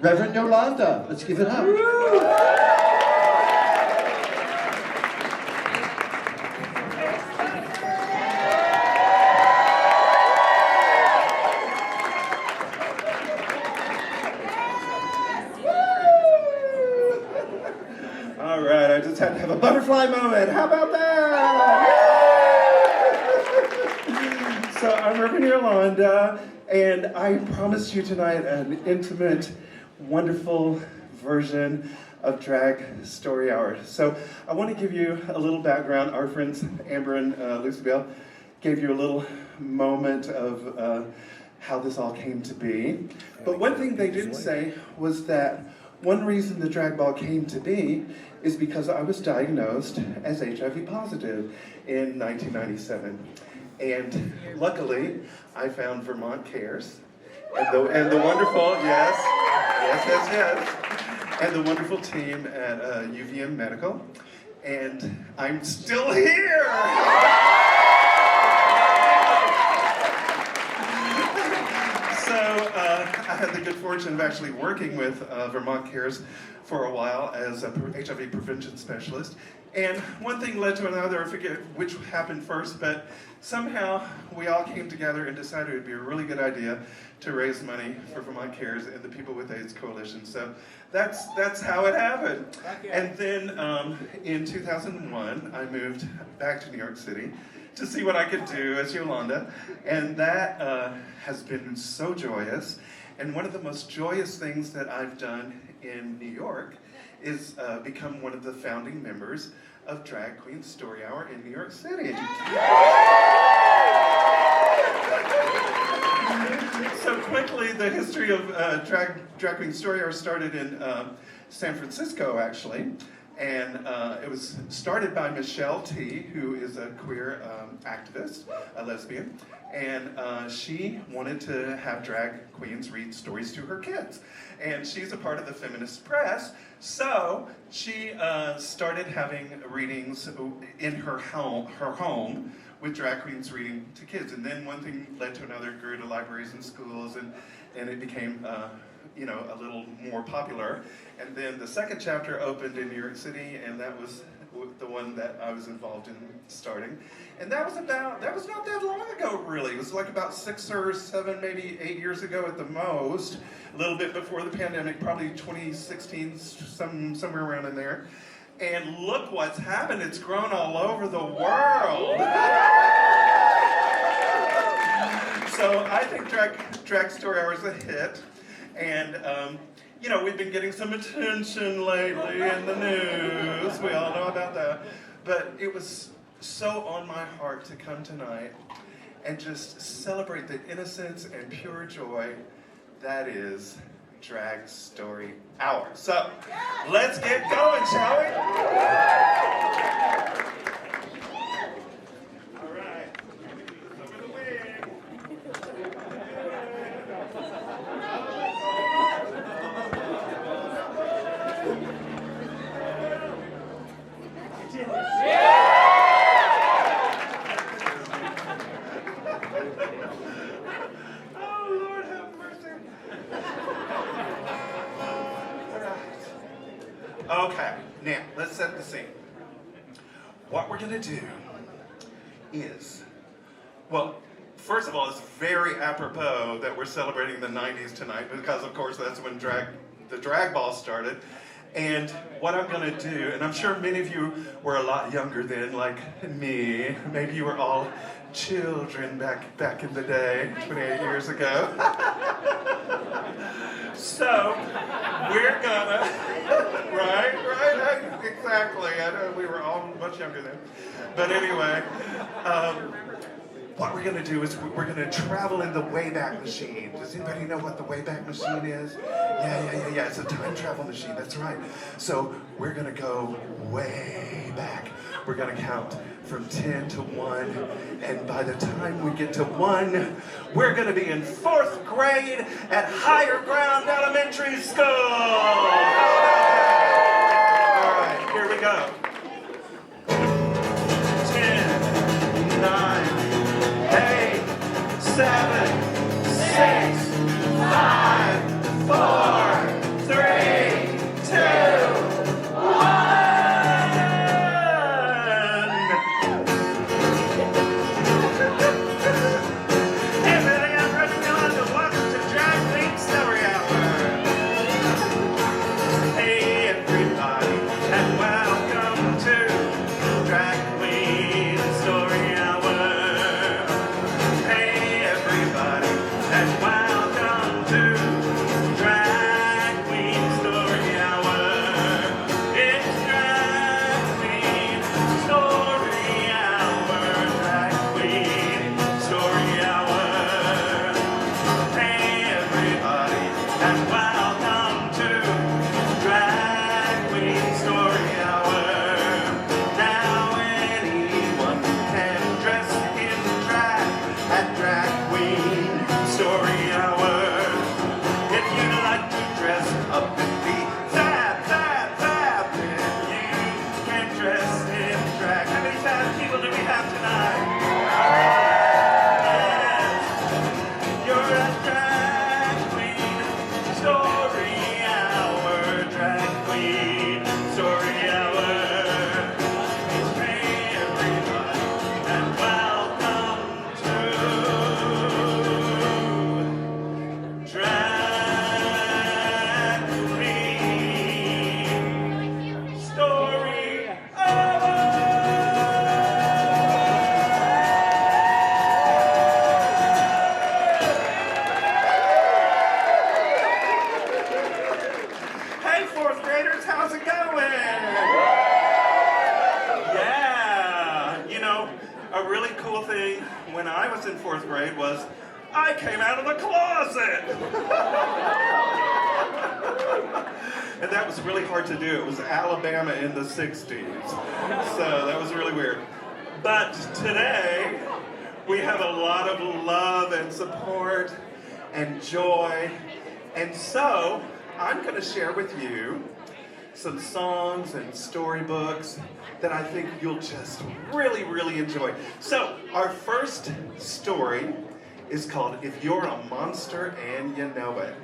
Rev Yolanda. Let's give it up. All right, I just had to have a butterfly moment. How about that? So I'm Rev Yolanda, and I promised you tonight an intimate, wonderful version of Drag Story Hour. So I want to give you a little background. Our friends Amber and Belle gave you a little moment of how this all came to be. But one thing they didn't say was that one reason the drag ball came to be is because I was diagnosed as HIV positive in 1997. And luckily, I found Vermont Cares and the wonderful, yes, and the wonderful team at UVM Medical. And I'm still here! I had the good fortune of actually working with Vermont Cares for a while as a HIV prevention specialist. And one thing led to another, I forget which happened first, but somehow we all came together and decided it would be a really good idea to raise money for Vermont Cares and the People with AIDS Coalition. So that's how it happened. And then in 2001, I moved back to New York City to see what I could do as Yolanda, and that has been so joyous. And one of the most joyous things that I've done in New York is become one of the founding members of Drag Queen Story Hour in New York City. So quickly, the history of Drag Queen Story Hour started in San Francisco, actually. And it was started by Michelle T., who is a queer activist, a lesbian. And she wanted to have drag queens read stories to her kids. And she's a part of the feminist press. So she started having readings in her home with drag queens reading to kids. And then one thing led to another, grew to libraries and schools, and it became a little more popular. And then the second chapter opened in New York City, and that was the one that I was involved in starting. And that was not that long ago, really. It was like about 6 or 7, maybe 8 years ago at the most, a little bit before the pandemic, probably 2016, somewhere around in there. And look what's happened. It's grown all over the world. So I think Drag Story Hour is a hit. And, we've been getting some attention lately in the news. We all know about that. But it was so on my heart to come tonight and just celebrate the innocence and pure joy that is Drag Story Hour. So, let's get going, shall we? All right. Over the wig. Okay, now let's set the scene. What we're going to do is, well, first of all, it's very apropos that we're celebrating the 90s tonight because, of course, that's when the drag ball started. And what I'm going to do, and I'm sure many of you were a lot younger then, like me. Maybe you were all children back in the day, 28 years ago. So, we're gonna, right, exactly. I know we were all much younger then. But anyway, what we're gonna do is we're gonna travel in the Wayback Machine. Does anybody know what the Wayback Machine is? Yeah. It's a time travel machine, that's right. So we're gonna go way back. We're gonna count from 10 to 1, and by the time we get to 1, we're gonna be in 4th grade at Higher Ground Elementary School. All right, here we go. 10, 9, 8, 7, 6, 5, 4, cool thing when I was in 4th grade was I came out of the closet. And that was really hard to do. It was Alabama in the 60s. So that was really weird. But today, we have a lot of love and support and joy. And so, I'm going to share with you some songs and storybooks that I think you'll just really, really enjoy. So, our first story is called If You're a Monster and You Know It.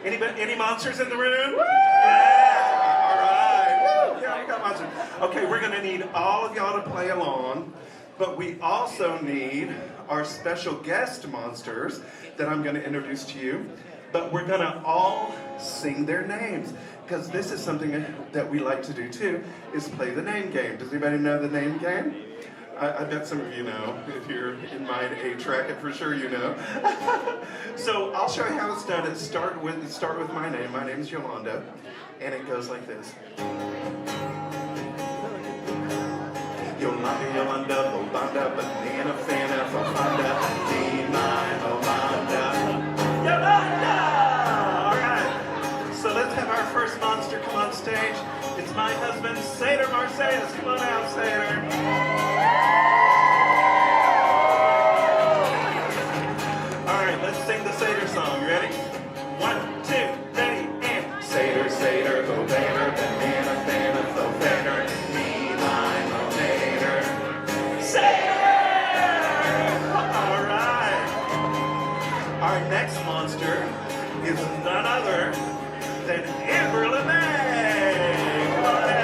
Any monsters in the room? Woo! Yeah, all right. Woo! Yeah, we got monsters. Okay, we're going to need all of y'all to play along, but we also need our special guest monsters that I'm going to introduce to you. But we're going to all sing their names, because this is something that we like to do too, is play the name game. Does anybody know the name game? I bet some of you know. If you're in my age bracket, for sure you know. So I'll show you how it's done. Start with my name. My name is Yolanda, and it goes like this. Yolanda, Yolanda, Yolanda, banana, fana, fofanda, be my Yolanda. Yolanda! All right. So let's have our first monster come on stage. It's my husband, Seder Marseilles. Come on out, Seder. Sing the Seder song. You ready? 1, 2, ready, and Seder, Seder, go banner, banana, banana, fo banner, me, mine, oh, Seder. Seder! All right. Our next monster is none other than Amber LeMay. Come on out.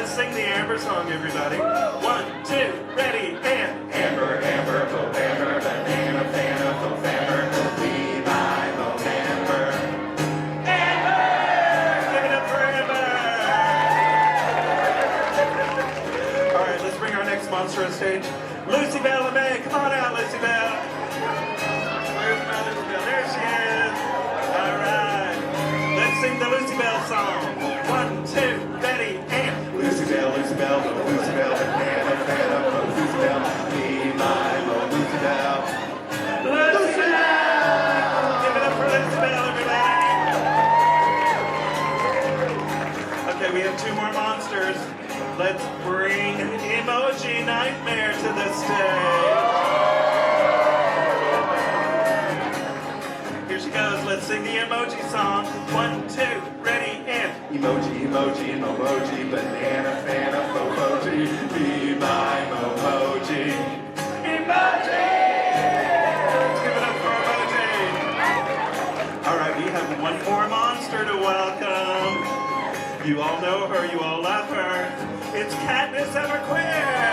Sing the Amber song, everybody. 1, 2, ready, and Amber, Amber, go Amber, banana, banana, go Amber, be my go Amber. Amber! Give it up for Amber! All right, let's bring our next monster on stage. Belle LeMay, come on out, Belle. Where's my Belle? There she is. All right. Let's sing the Belle song. 1, 2, ready, and Belle, Belle, banana, banana, Belle, be my Belle. Give it up for Belle, everybody. Okay, we have 2 more monsters. Let's bring Emoji Nightmare to the stage. Here she goes. Let's sing the emoji song. 1, 2, ready, and emoji, emoji, emoji, banana, fana, emoji, be my emoji. Emoji! Let's give it up for emoji. All right, we have 1 more monster to welcome. You all know her, you all love her. It's Katniss Everqueer.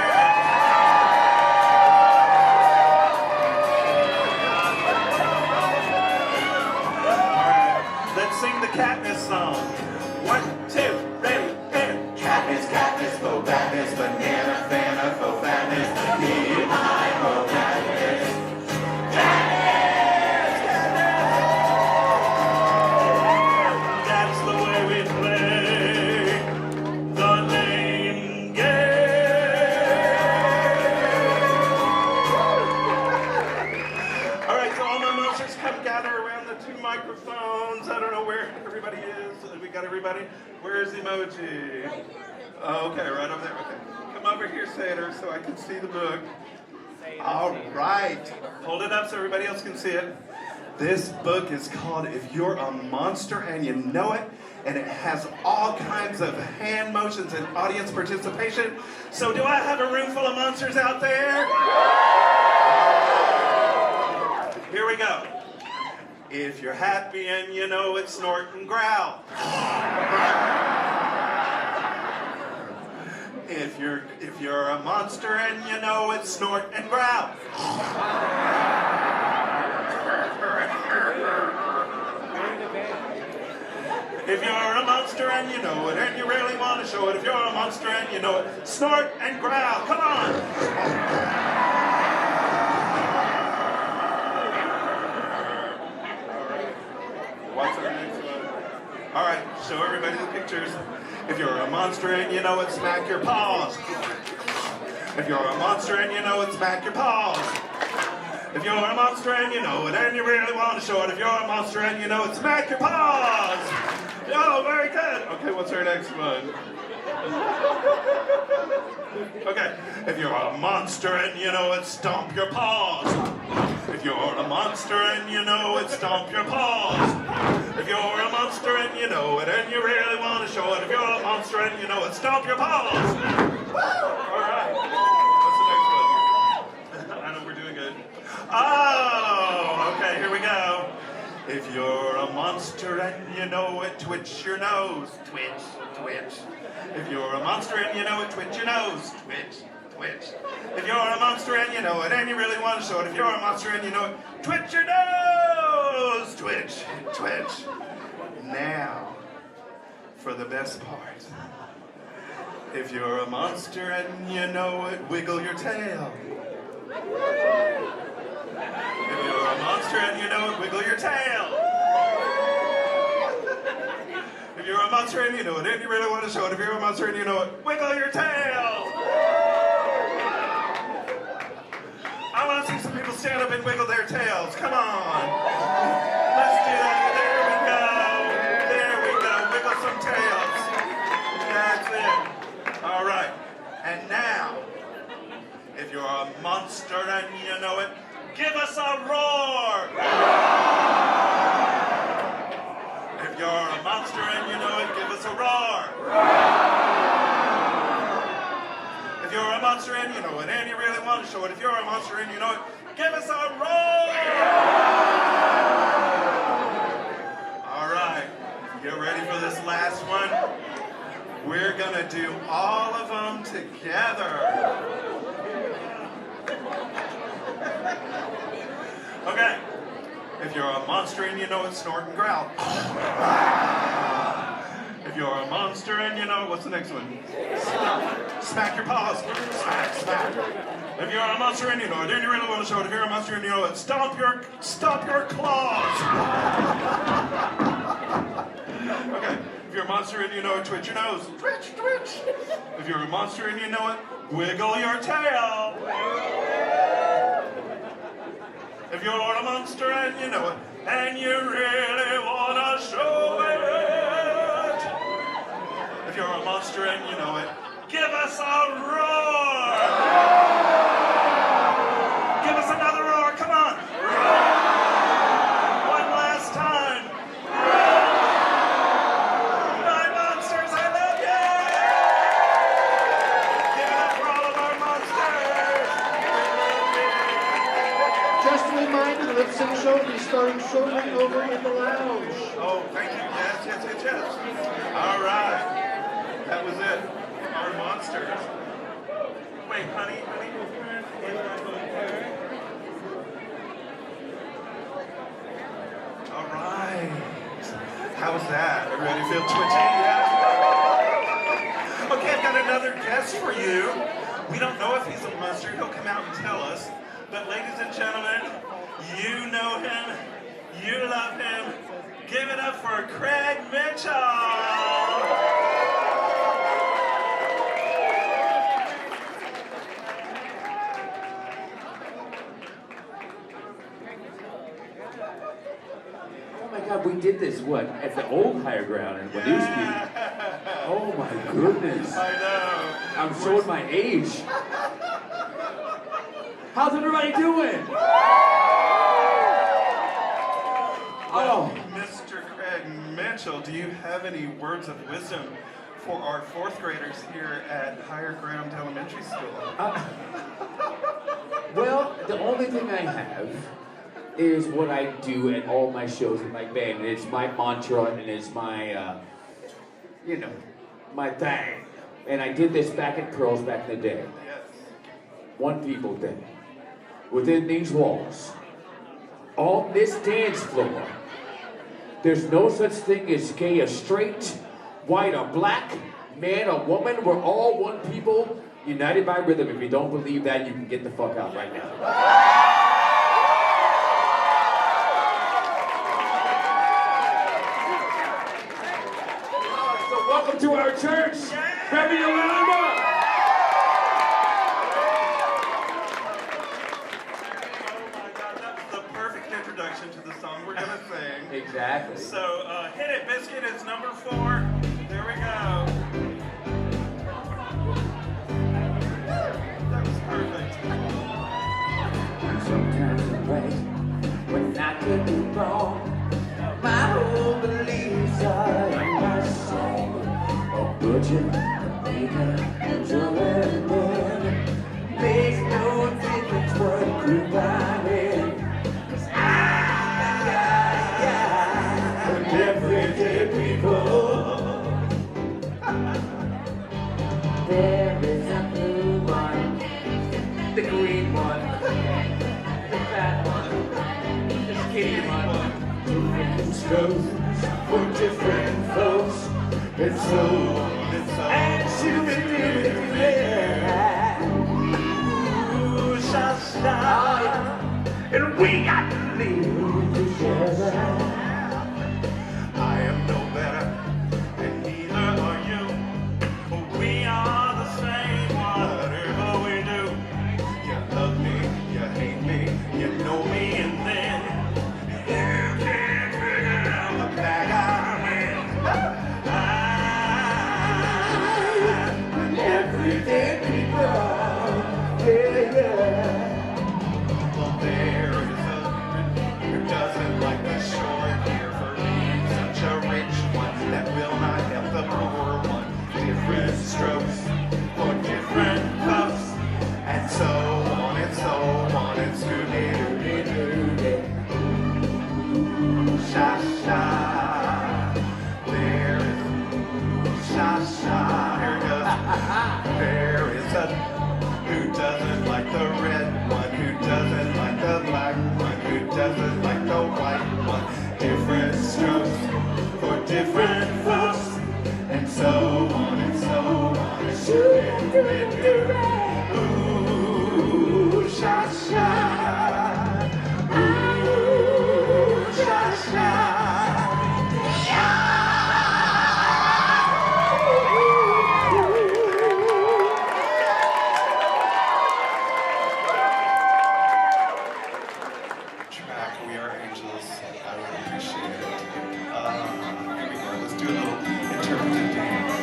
Sing the Katniss song. 1, 2, ready, and Katniss, Katniss, fo Katniss, banana, fana, fo Katniss, be my fo Katniss. Katniss, Katniss. That's the way we play the name game. All right, so all my monsters come gather around the 2 microphones. I don't know where everybody is. We got everybody? Where's Emoji? Oh, okay, right over there. Okay. Come over here, Seder, so I can see the book. All right. Hold it up so everybody else can see it. This book is called If You're a Monster and You Know It, and it has all kinds of hand motions and audience participation. So do I have a room full of monsters out there? Here we go. If you're happy and you know it, snort and growl. If you're a monster and you know it, snort and growl. If you're a monster and you know it, and you really want to show it, if you're a monster and you know it, snort and growl. Come on. What's our next one? All right, Show everybody the pictures. If you're a monster and you know it, smack your paws. If you're a monster and you know it, smack your paws. If you're a monster and you know it and you really want to show it, if you're a monster and you know it, smack your paws. Oh, very good. Okay, what's our next one? Okay, if you're a monster and you know it, stomp your paws. If you're a monster and you know it, stomp your paws. If you're a monster and you know it and you really want to show it, if you're a monster and you know it, stomp your paws. All right. What's the next one? I know we're doing good. Oh, okay, here we go. If you're a monster and you know it, twitch your nose. Twitch, twitch. If you're a monster and you know it, twitch your nose. Twitch, twitch. If you're a monster and you know it and you really want to show it, if you're a monster and you know it, twitch your nose. Twitch, twitch. Now, for the best part. If you're a monster and you know it, wiggle your tail. If you're a monster and you know it, wiggle your tail. If you're a monster and you know it, and you really want to show it, if you're a monster and you know it, wiggle your tail. I want to see some people stand up and wiggle their tails. Come on. Let's do that. There we go. Wiggle some tails. That's it. All right. And now, if you're a monster and you know it, give us a roar! If you're a monster and you know it, give us a roar! If you're a monster and you know it, and you really want to show it, if you're a monster and you know it, give us a roar! All right, get ready for this last one. We're gonna do all of them together. Okay, if you're a monster and you know it, snort and growl. If you're a monster and you know, what's the next one? Smack your paws. Smack, smack. If you're a monster and you know it, and you really want to show it, if you're a monster and you know it, stomp your claws. Okay, if you're a monster and you know it, twitch your nose. Twitch, twitch. If you're a monster and you know it, wiggle your tail. If you're a monster and you know it, and you really want to show it. If you're a monster and you know it, give us a roar! Give us another roar, come on! One last time! My monsters, I love you! Give it up for all of our monsters! Just a reminder, the lip sync show will be starting shortly over in the lounge. Oh, thank you. Yes. All right. That was it. Our monsters. Wait, honey. All right. How's that? Everybody feel twitchy? Yeah. Okay, I've got another guest for you. We don't know if he's a monster. He'll come out and tell us. But ladies and gentlemen, you know him. You love him. Give it up for Craig Mitchell. Oh my God, we did this, at the old Higher Ground in Winooski. Oh my goodness. I know. I'm showing my age. How's everybody doing? Oh. Mr. Craig Mitchell, do you have any words of wisdom for our fourth graders here at Higher Ground Elementary School? Well, the only thing I have is what I do at all my shows in my band. And it's my mantra and it's my, my thing. And I did this back at Pearls back in the day. Yes. One people thing. Within these walls, on this dance floor, there's no such thing as gay or straight, white or black, man or woman. We're all one people, united by rhythm. If you don't believe that, you can get the fuck out right now. Exactly. So hit it, Biscuit. It's number 4. There we go. That was perfect. Sometimes I'm right, when I could be wrong. My whole beliefs are in my song. A butcher, a baker, a drummer, and man. Makes no difference what group I'm in. 'Cause I am everyday people. There is a blue one, the green one, the fat one, the skinny one. Different strokes for different folks. It's so, and you can do it, yeah. Ooh, sha-sha. And we got to live together. I am no better, and neither are you. But we are the same, whatever we do. You love me, you hate me, you know me, and then you can't figure out the bag I'm in. I'm everyday people, yeah, yeah. Well, there is a who doesn't like the short hair for being such a rich one that will not help the poor one. Different strokes for different puffs, and so on and so on and scooby-doo-doo-doo. Sha-sha, there is sha-sha, here it goes. There is a who doesn't like the red one, who doesn't like the black one, who doesn't like the white one. Different strokes for different folks, and so on and so on. Ooh, sha-sha. Ooh, sha-sha. Track, We Are Angels. I would appreciate it. Here we go. Let's do a little interpretive dance.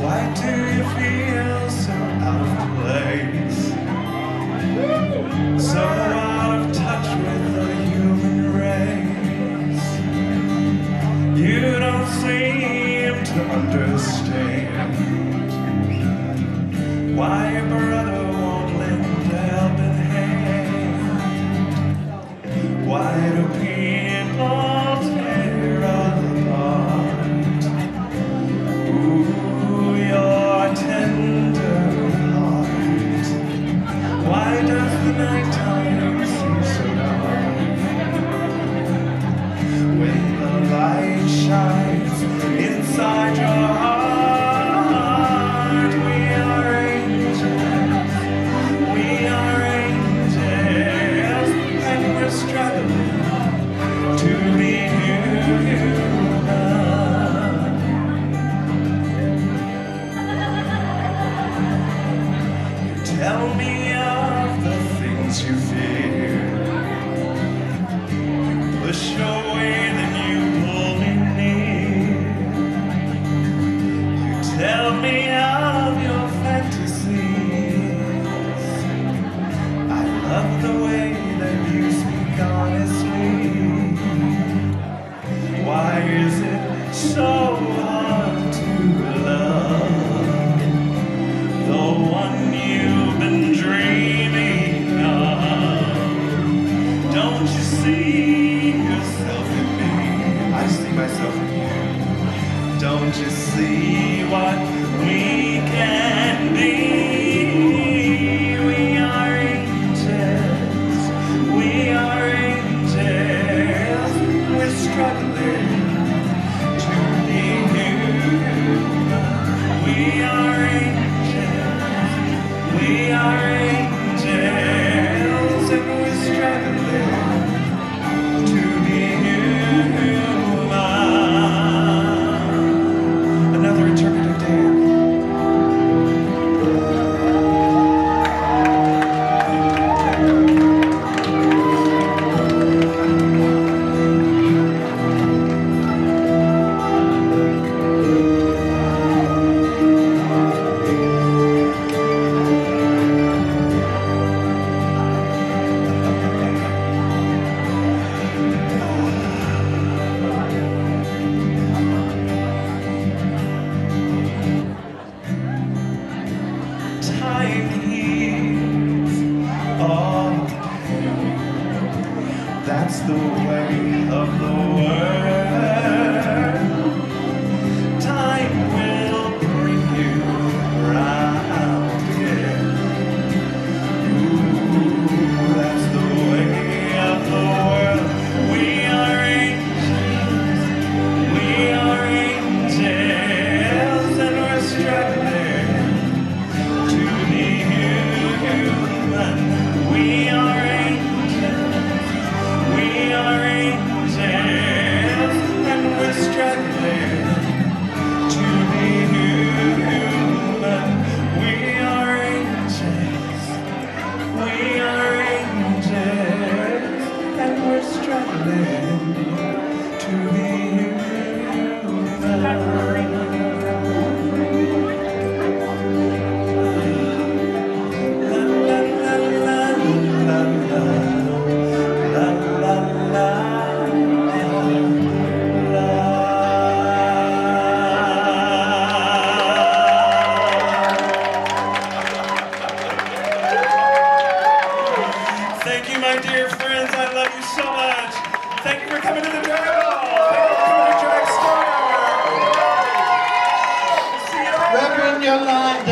Why do you feel so out of place? So out of touch with the human race? You don't seem to understand why your brother won't lend a helping hand. Why do people tear apart? Ooh, your tender heart. Why does the nighttime seem so dark? When the light shines inside your heart, we are angels, and we're struggling to be human. Tell me of the things you fear. You push away, then you pull me near. You tell me of your fantasies. I love the way that you speak honestly. Why is it so hard to love the one you've been dreaming of? Don't you see yourself in me? I see myself in you. Don't you see what we can be? We are angels. We're struggling That's the way of the world. Time will bring you round again. Ooh, that's the way of the world. We are angels. We are angels, and we're struggling to be human. We are angels. We are angels, and we're struggling to be human. We are angels. We are angels, and we're struggling to be Thank you, my dear friends. I love you so much. Thank you for coming to the Drag Hall. Thank you for coming to Drag Star Hour. See you later. Rev Yolanda.